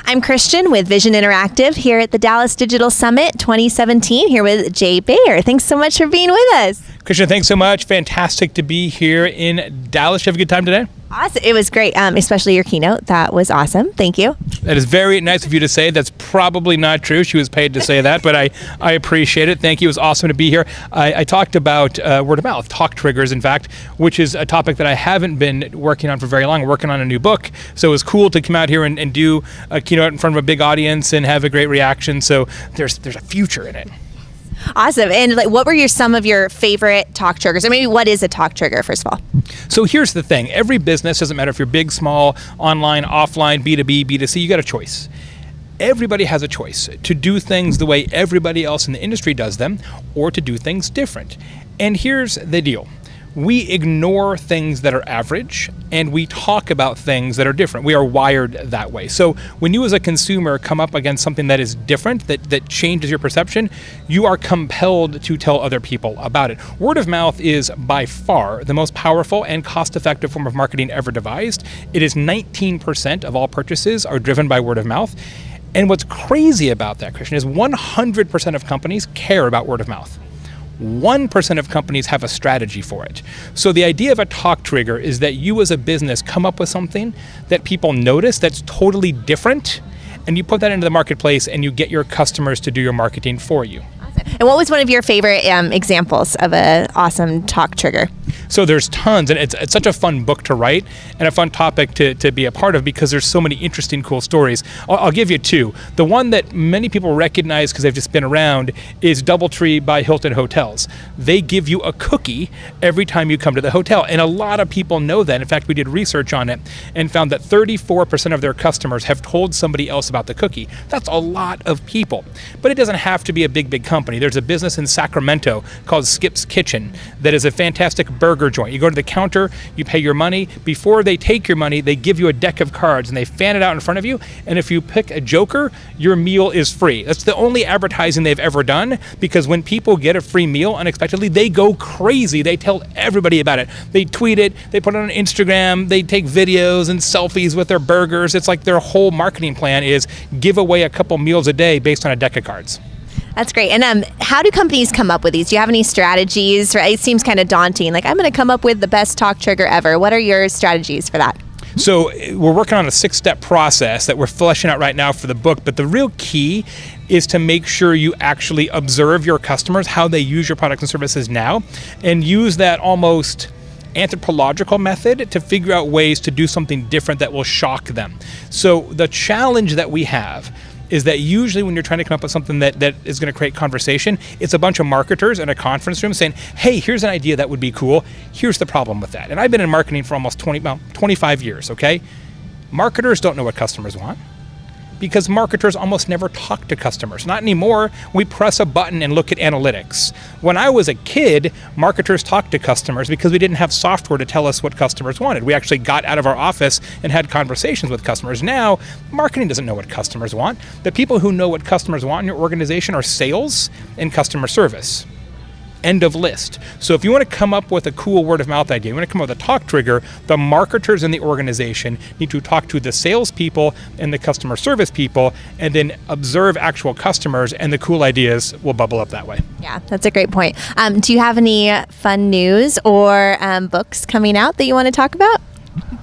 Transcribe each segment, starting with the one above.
I'm Christian with Vision Interactive here at the Dallas Digital Summit 2017 here with Jay Baer. Thanks so much for being with us. Christian, thanks so much. Fantastic to be here in Dallas. Did you have a good time today? Awesome. It was great, especially your keynote. That was awesome. Thank you. That is very nice of you to say. That's probably not true. She was paid to say that, but I appreciate it. Thank you. It was awesome to be here. I talked about word of mouth, talk triggers, in fact, which is a topic that I haven't been working on for very long. I'm working on a new book, so it was cool to come out here and do a keynote in front of a big audience and have a great reaction. So there's a future in it. Awesome. And what were some of your favorite talk triggers? Or maybe what is a talk trigger, first of all? So here's the thing. Every business, doesn't matter if you're big, small, online, offline, B2B, B2C, you got a choice. Everybody has a choice to do things the way everybody else in the industry does them or to do things different. And here's the deal. We ignore things that are average and we talk about things that are different. We are wired that way. So when you as a consumer come up against something that is different, that changes your perception, you are compelled to tell other people about it. Word of mouth is by far the most powerful and cost-effective form of marketing ever devised. It is 19% of all purchases are driven by word of mouth. And what's crazy about that, Christian, is 100% of companies care about word of mouth. 1% of companies have a strategy for it. So the idea of a talk trigger is that you as a business come up with something that people notice that's totally different, and you put that into the marketplace and you get your customers to do your marketing for you. And what was one of your favorite examples of an awesome talk trigger? So there's tons, and it's such a fun book to write and a fun topic to be a part of because there's so many interesting, cool stories. I'll give you two. The one that many people recognize because they've just been around is DoubleTree by Hilton Hotels. They give you a cookie every time you come to the hotel, and a lot of people know that. In fact, we did research on it and found that 34% of their customers have told somebody else about the cookie. That's a lot of people, but it doesn't have to be a big company. There's a business in Sacramento called Skip's Kitchen that is a fantastic burger joint. You go to the counter, you pay your money. Before they take your money, they give you a deck of cards and they fan it out in front of you. And if you pick a joker, your meal is free. That's the only advertising they've ever done, because when people get a free meal unexpectedly, they go crazy. They tell everybody about it. They tweet it, they put it on Instagram, they take videos and selfies with their burgers. It's like their whole marketing plan is give away a couple meals a day based on a deck of cards. That's great. And how do companies come up with these? Do you have any strategies? It seems kind of daunting. Like, I'm going to come up with the best talk trigger ever. What are your strategies for that? So we're working on a 6-step process that we're fleshing out right now for the book. But the real key is to make sure you actually observe your customers, how they use your products and services now, and use that almost anthropological method to figure out ways to do something different that will shock them. So the challenge that we have is that usually when you're trying to come up with something that is going to create conversation, it's a bunch of marketers in a conference room saying, hey, here's an idea that would be cool. Here's the problem with that. And I've been in marketing for almost 25 years, okay? Marketers don't know what customers want because marketers almost never talk to customers. Not anymore. We press a button and look at analytics. When I was a kid, marketers talked to customers because we didn't have software to tell us what customers wanted. We actually got out of our office and had conversations with customers. Now, marketing doesn't know what customers want. The people who know what customers want in your organization are sales and customer service. End of list. So if you want to come up with a cool word of mouth idea, you want to come up with a talk trigger, the marketers in the organization need to talk to the salespeople and the customer service people and then observe actual customers, and the cool ideas will bubble up that way. Yeah, that's a great point. Do you have any fun news or books coming out that you want to talk about?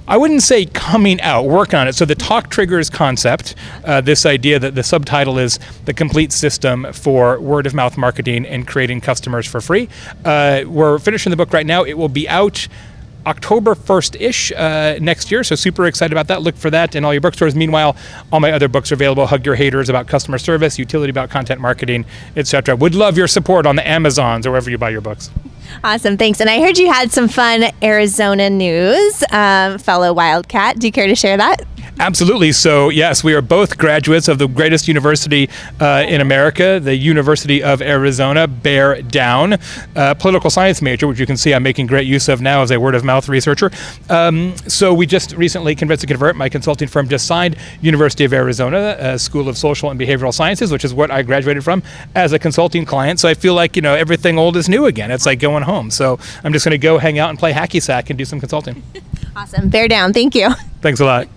I wouldn't say coming out, work on it. So the talk triggers concept, this idea that the subtitle is the complete system for word of mouth marketing and creating customers for free. We're finishing the book right now. It will be out October 1st-ish next year, so super excited about that. Look for that in all your bookstores. Meanwhile, all my other books are available. Hug Your Haters about customer service, Utility about content marketing, etc. Would love your support on the Amazons or wherever you buy your books. Awesome, thanks. And I heard you had some fun Arizona news, fellow Wildcat. Do you care to share that? Absolutely. So yes, we are both graduates of the greatest university in America, the University of Arizona, Bear Down. Political science major, which you can see I'm making great use of now as a word of mouth researcher. So we just recently, Convince to Convert, my consulting firm, just signed University of Arizona School of Social and Behavioral Sciences, which is what I graduated from, as a consulting client. So I feel like, everything old is new again. It's like going home. So I'm just going to go hang out and play hacky sack and do some consulting. Awesome. Bear Down. Thank you. Thanks a lot.